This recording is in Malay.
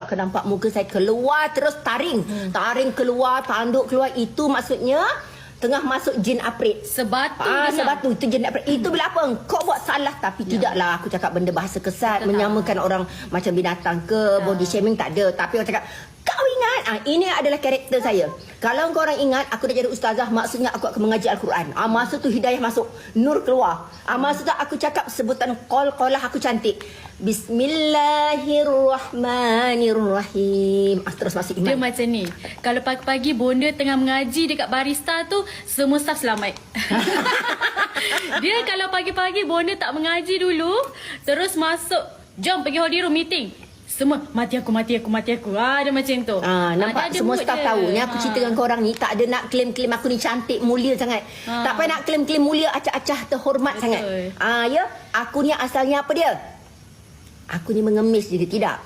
Aku nampak muka saya keluar terus taring. Taring keluar, tanduk keluar. Itu maksudnya tengah masuk jin aprit. Sebatu. Sebatu. Itu jin aprit. Itu bila apa? Kau buat salah. Tapi tidaklah aku cakap benda bahasa kesat. Menyamakan orang macam binatang ke. Body shaming tak ada. Tapi orang cakap, kau ingat? Ini adalah karakter saya. Kalau korang ingat, aku dah jadi ustazah. Maksudnya aku akan mengaji Al-Quran. Masa tu hidayah masuk. Nur keluar. Masa tu aku cakap sebutan qol-qolah aku cantik. Bismillahirrahmanirrahim. Terus masuk iman. Dia macam ni. Kalau pagi-pagi bonda tengah mengaji dekat barista tu, semua staff selamat. Dia kalau pagi-pagi bonda tak mengaji dulu, terus masuk, jom pergi holding room meeting. Semua mati aku. Dia macam tu. Nampak semua staff tahu. Ni aku cerita dengan korang ni, tak ada nak klaim-klaim aku ni cantik, mulia sangat. Tak payah nak klaim-klaim mulia, acah-acah terhormat sangat. Ya, aku ni asalnya apa dia? Aku ni mengemis jadi tidak.